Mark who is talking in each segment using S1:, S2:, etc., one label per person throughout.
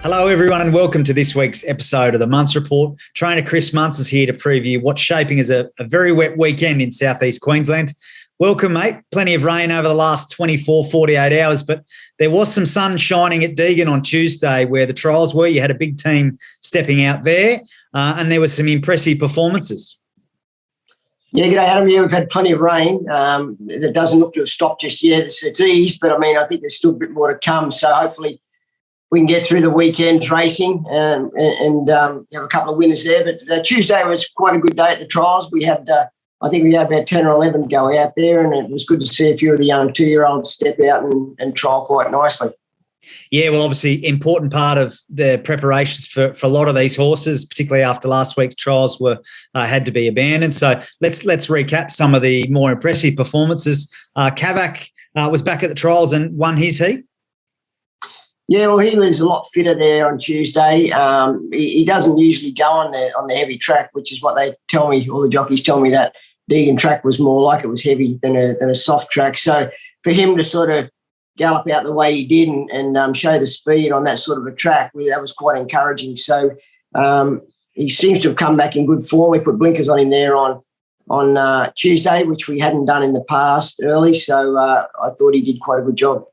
S1: Hello, everyone, and welcome to this week's episode of the Munce Report. Trainer Chris Munce is here to preview what's shaping as a very wet weekend in southeast Queensland. Welcome, mate. Plenty of rain over the last 24, 48 hours, but there was some sun shining at Deagon on Tuesday where the trials were. You had a big team stepping out there, and there were some impressive performances.
S2: Yeah, g'day, Adam. Yeah, we've had plenty of rain. It doesn't look to have stopped just yet. It's eased, but, I think there's still a bit more to come, so hopefully we can get through the weekend's racing and have a couple of winners there. But Tuesday was quite a good day at the trials. We had, I think we had about 10 or 11 go out there, and it was good to see a few of the young 2-year-olds step out and trial quite nicely.
S1: Yeah, well, obviously, important part of the preparations for a lot of these horses, particularly after last week's trials, were had to be abandoned. So let's recap some of the more impressive performances. Kavak was back at the trials and won his heat.
S2: Yeah, well, he was a lot fitter there on Tuesday. He doesn't usually go on the heavy track, which is what they tell me. All the jockeys tell me that Deagon track was more like it was heavy than a soft track. So for him to sort of gallop out the way he did and show the speed on that sort of a track, that was quite encouraging. So he seems to have come back in good form. We put blinkers on him there on Tuesday, which we hadn't done in the past early. So I thought he did quite a good job.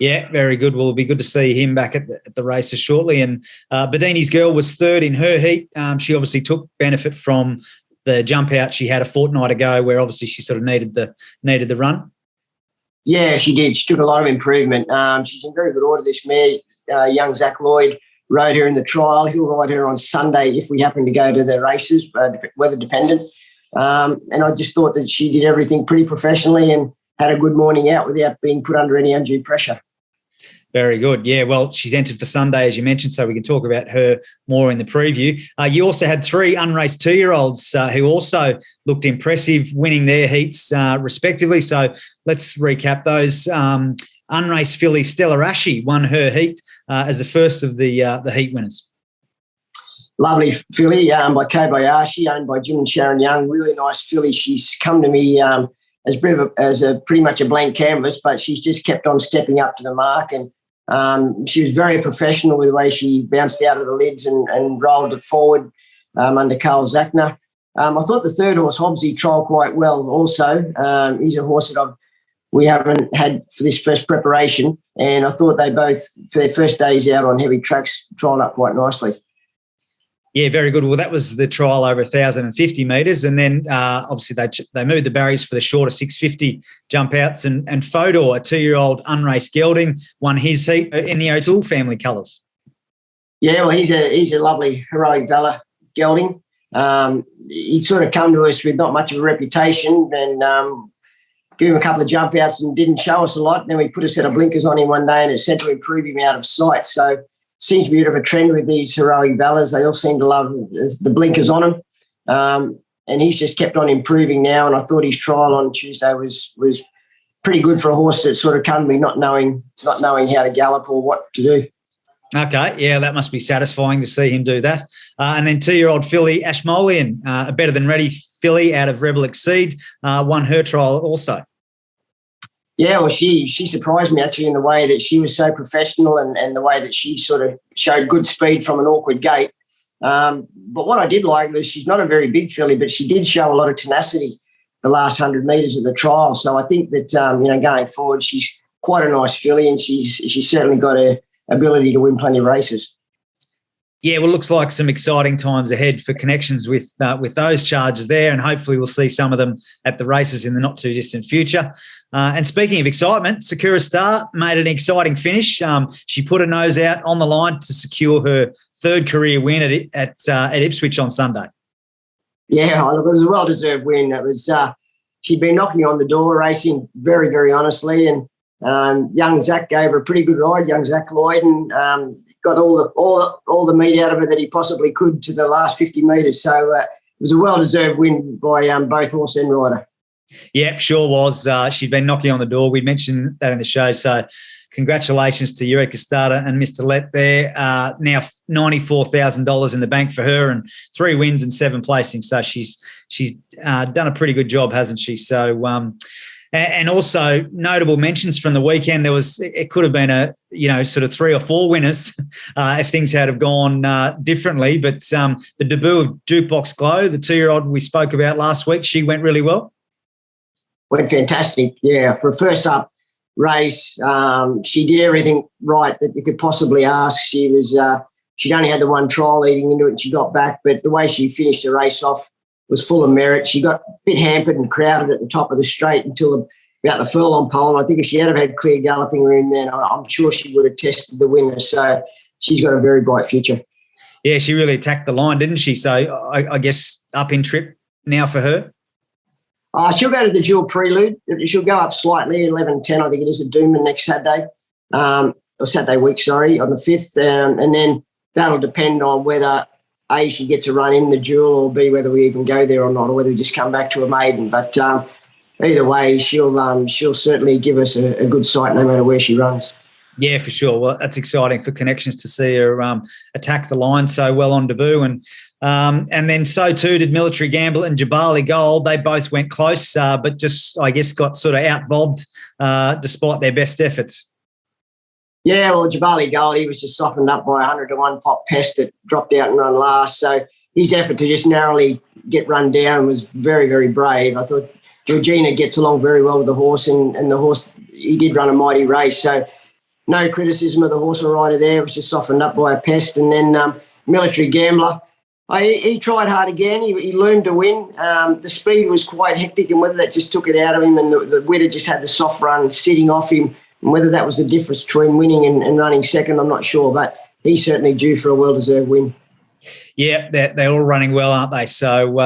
S1: Yeah, very good. Well, it'll be good to see him back at the races shortly. And Bedini's girl was third in her heat. She obviously took benefit from the jump out she had a fortnight ago, where obviously she sort of needed the run.
S2: Yeah, she did. She took a lot of improvement. She's in very good order, this mare. Young Zach Lloyd rode her in the trial. He'll ride her on Sunday if we happen to go to the races, weather dependent. And I just thought that she did everything pretty professionally and had a good morning out without being put under any undue pressure.
S1: Very good. Yeah, well, she's entered for Sunday, as you mentioned, so we can talk about her more in the preview. You also had 3 unraced 2-year-olds who also looked impressive, winning their heats respectively. So let's recap those. Unraced filly Stella Rashi won her heat as the first of the heat winners.
S2: Lovely filly by Kobayashi, owned by Jim and Sharon Young. Really nice filly. She's come to me as pretty much a blank canvas, but she's just kept on stepping up to the mark, and she was very professional with the way she bounced out of the lids and rolled it forward under Carl Zachner. I thought the third horse, Hobbsy, trialled quite well also. He's a horse that we haven't had for this first preparation, and I thought they both, for their first days out on heavy tracks, trialled up quite nicely.
S1: Yeah, very good. Well, that was the trial over 1,050 metres, and then obviously they moved the barriers for the shorter 650 jump outs, and Fodor, a 2-year-old unraced gelding, won his heat in the O'Toole family colours. Yeah,
S2: well, he's a lovely heroic valor gelding. He'd sort of come to us with not much of a reputation, and give him a couple of jump outs and didn't show us a lot. Then we put a set of blinkers on him one day, and it seemed to improve him out of sight. So seems to be a bit of a trend with these heroic valors. They all seem to love the blinkers on them. And he's just kept on improving now. And I thought his trial on Tuesday was pretty good for a horse that sort of come to me not knowing how to gallop or what to do.
S1: Okay, yeah, that must be satisfying to see him do that. And then 2-year-old filly Ashmolean, a better than ready filly out of Rebel Exceed, won her trial also.
S2: Yeah, well, she surprised me actually in the way that she was so professional and the way that she sort of showed good speed from an awkward gait. But what I did like was she's not a very big filly, but she did show a lot of tenacity the last 100 metres of the trial. So I think that, going forward, she's quite a nice filly, and she's certainly got a ability to win plenty of races.
S1: Yeah, well, looks like some exciting times ahead for connections with those charges there, and hopefully we'll see some of them at the races in the not-too-distant future. And speaking of excitement, Sakura Star made an exciting finish. She put her nose out on the line to secure her 3rd career win at Ipswich on Sunday.
S2: Yeah, look, it was a well-deserved win. It was she'd been knocking me on the door, racing very, very honestly, and young Zach gave her a pretty good ride, young Zach Lloyd, and got all the meat out of her that he possibly could to the last 50 metres. So it was a well-deserved win by both horse and rider.
S1: Yep, sure was. She'd been knocking on the door. We mentioned that in the show. So congratulations to Eureka Starter and Mr. Lett there. Now $94,000 in the bank for her, and 3 wins and 7 placings. So she's done a pretty good job, hasn't she? So And also notable mentions from the weekend. It could have been sort of 3 or 4 winners if things had have gone differently. But the debut of Jukebox Glow, the 2-year-old we spoke about last week, she went really well.
S2: Went fantastic, yeah. For a first up race, she did everything right that you could possibly ask. She'd only had the one trial leading into it and she got back, but the way she finished the race off was full of merit. She got a bit hampered and crowded at the top of the straight until about the furlong pole. And I think if she had had clear galloping room then, I'm sure she would have tested the winner. So she's got a very bright future.
S1: Yeah, she really attacked the line, didn't she? So I guess up in trip now for her.
S2: She'll go to the dual prelude. She'll go up slightly, 11:10, I think it is, at Doomben next Saturday, or Saturday week, on the 5th. And then that'll depend on whether A, she gets a run in the duel, or B, whether we even go there or not, or whether we just come back to a maiden. But either way, she'll certainly give us a good sight no matter where she runs.
S1: Yeah, for sure. Well, that's exciting for Connections to see her attack the line so well on debut. And then so too did Military Gamble and Jabali Gold. They both went close, but just, I guess, got sort of out-bobbed despite their best efforts.
S2: Yeah, well, Jabali Gold, he was just softened up by 100-1 Pop Pest that dropped out and run last. So his effort to just narrowly get run down was very, very brave. I thought Georgina gets along very well with the horse, and the horse, he did run a mighty race. So no criticism of the horse or rider there. It was just softened up by a Pest. And then Military Gambler, he tried hard again. He learned to win. The speed was quite hectic, and whether that just took it out of him and the winner just had the soft run sitting off him, and whether that was the difference between winning and running second, I'm not sure. But he's certainly due for a well-deserved win.
S1: Yeah, they're all running well, aren't they? So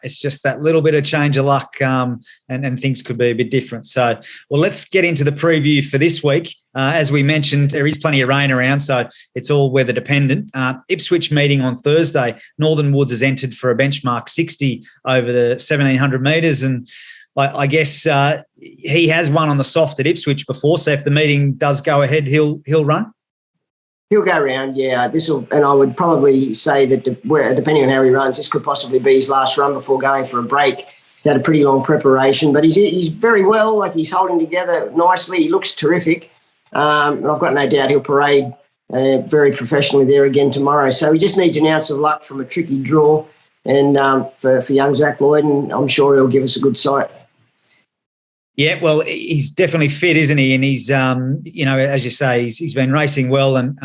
S1: it's just that little bit of change of luck and things could be a bit different. So, well, let's get into the preview for this week. As we mentioned, there is plenty of rain around, so it's all weather dependent. Ipswich meeting on Thursday. Northern Woods has entered for a benchmark 60 over the 1,700 metres, and I guess he has won on the soft at Ipswich before, so if the meeting does go ahead, he'll run.
S2: He'll go around, yeah. And I would probably say that depending on how he runs, this could possibly be his last run before going for a break. He's had a pretty long preparation, but he's very well. Like, he's holding together nicely. He looks terrific, and I've got no doubt he'll parade very professionally there again tomorrow. So he just needs an ounce of luck from a tricky draw, and for young Zach Lloyd, and I'm sure he'll give us a good sight.
S1: Yeah, well, he's definitely fit, isn't he? And he's, as you say, he's been racing well and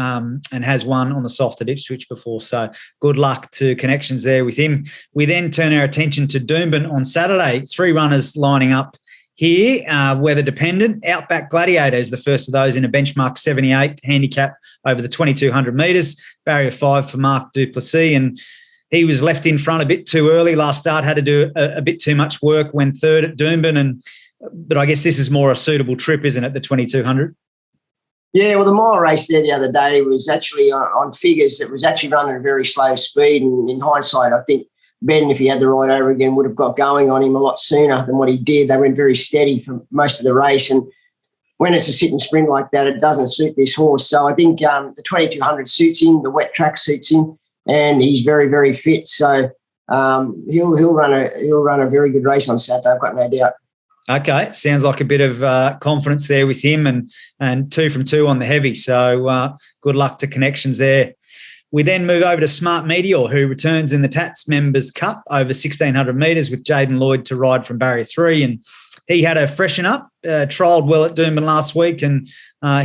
S1: has won on the soft at Ipswich before. So good luck to Connections there with him. We then turn our attention to Doomben on Saturday. 3 runners lining up here, weather dependent. Outback Gladiator is the first of those in a benchmark 78 handicap over the 2,200 metres. Barrier 5 for Mark Duplessis, and he was left in front a bit too early last start. Had to do a bit too much work when third at Doomben, but I guess this is more a suitable trip, isn't it, the 2,200?
S2: Yeah, well, the mile race there the other day was actually on figures. It was actually running at a very slow speed, and in hindsight, I think Ben, if he had the ride over again, would have got going on him a lot sooner than what he did. They went very steady for most of the race, and when it's a sit and sprint like that, it doesn't suit this horse. So I think the 2,200 suits him, the wet track suits him, and he's very, very fit. So he'll run a very good race on Saturday, I've got no doubt.
S1: Okay, sounds like a bit of confidence there with him, and 2 from 2 on the heavy. So good luck to Connections there. We then move over to Smart Meteor, who returns in the Tats Members Cup over 1,600 metres with Jaden Lloyd to ride from barrier 3. And he had a freshen up, trialled well at Doomben last week, and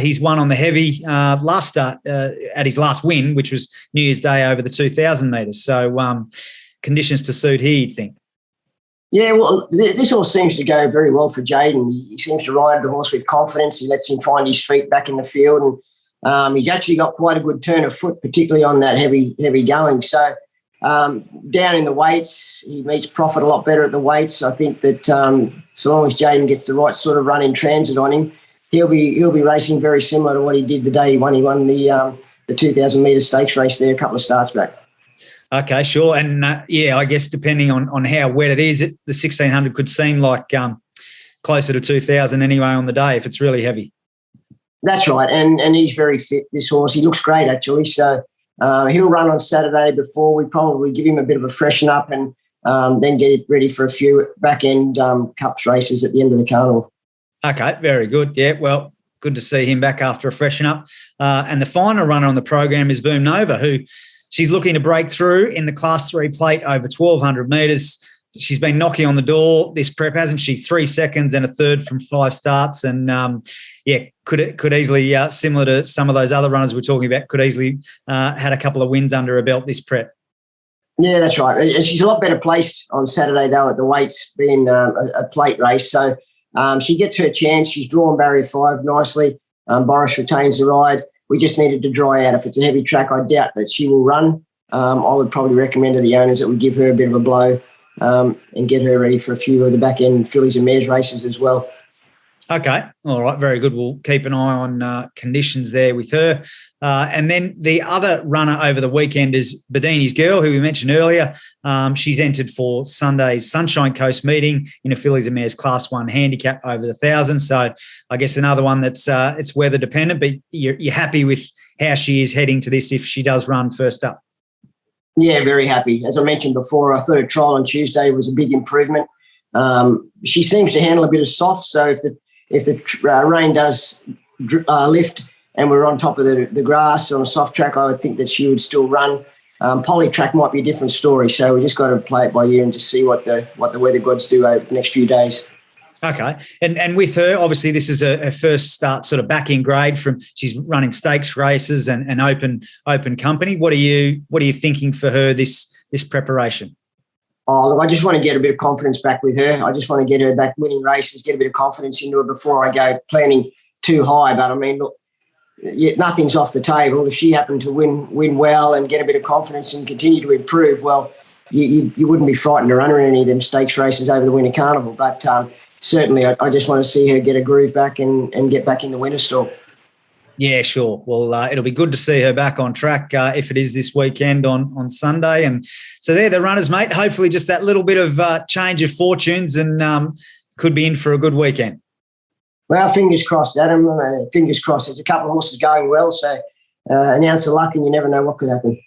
S1: he's won on the heavy last start at his last win, which was New Year's Day over the 2,000 metres. So conditions to suit here, you'd think.
S2: Yeah, well, this horse seems to go very well for Jaden. He seems to ride the horse with confidence. He lets him find his feet back in the field, and he's actually got quite a good turn of foot, particularly on that heavy going. So down in the weights, he meets Profit a lot better at the weights. I think that so long as Jaden gets the right sort of run in transit on him, he'll be racing very similar to what he did the day he won. He won the 2,000 metre stakes race there a couple of starts back.
S1: Okay, sure. And, I guess depending on how wet it is, the 1,600 could seem like closer to 2,000 anyway on the day if it's really heavy.
S2: That's right. And he's very fit, this horse. He looks great, actually. So he'll run on Saturday before we probably give him a bit of a freshen up and then get ready for a few back-end Cups races at the end of the carnival.
S1: Okay, very good. Yeah, well, good to see him back after a freshen up. And the final runner on the program is Boom Nova, who she's looking to break through in the Class 3 plate over 1,200 metres. She's been knocking on the door this prep, hasn't she? 3 seconds and a third from 5 starts. And, could easily, similar to some of those other runners we're talking about, could easily had a couple of wins under her belt this prep.
S2: Yeah, that's right. She's a lot better placed on Saturday, though, at the weights, being a plate race. So she gets her chance. She's drawn barrier 5 nicely. Boris retains the ride. We just needed to dry out. If it's a heavy track, I doubt that she will run. I would probably recommend to the owners that we give her a bit of a blow and get her ready for a few of the back-end fillies and mares races as well.
S1: Okay. All right. Very good. We'll keep an eye on conditions there with her. And then the other runner over the weekend is Bedini's Girl, who we mentioned earlier. She's entered for Sunday's Sunshine Coast meeting in a fillies and mares Class 1 handicap over the 1,000. So I guess another one that's it's weather dependent, but you're happy with how she is heading to this if she does run first up.
S2: Yeah, very happy. As I mentioned before, our third trial on Tuesday was a big improvement. She seems to handle a bit of soft, so if the rain does lift and we're on top of the grass on a soft track, I would think that she would still run. Poly track might be a different story, so we just got to play it by ear and just see what the weather gods do over the next few days.
S1: Okay. And with her, obviously this is her first start sort of back in grade she's running stakes races and open company. What are you thinking for her this preparation?
S2: Oh, look, I just want to get a bit of confidence back with her. I just want to get her back winning races, get a bit of confidence into her before I go planning too high. But I mean, look, nothing's off the table. If she happened to win well and get a bit of confidence and continue to improve, well, you wouldn't be frightened to run her in any of them stakes races over the Winter Carnival. But certainly I just want to see her get a groove back and get back in the winter stall.
S1: Yeah, sure. Well, it'll be good to see her back on track if it is this weekend on Sunday. And so they're the runners, mate. Hopefully just that little bit of change of fortunes and could be in for a good weekend.
S2: Well, fingers crossed, Adam. Fingers crossed. There's a couple of horses going well, so an ounce of luck and you never know what could happen.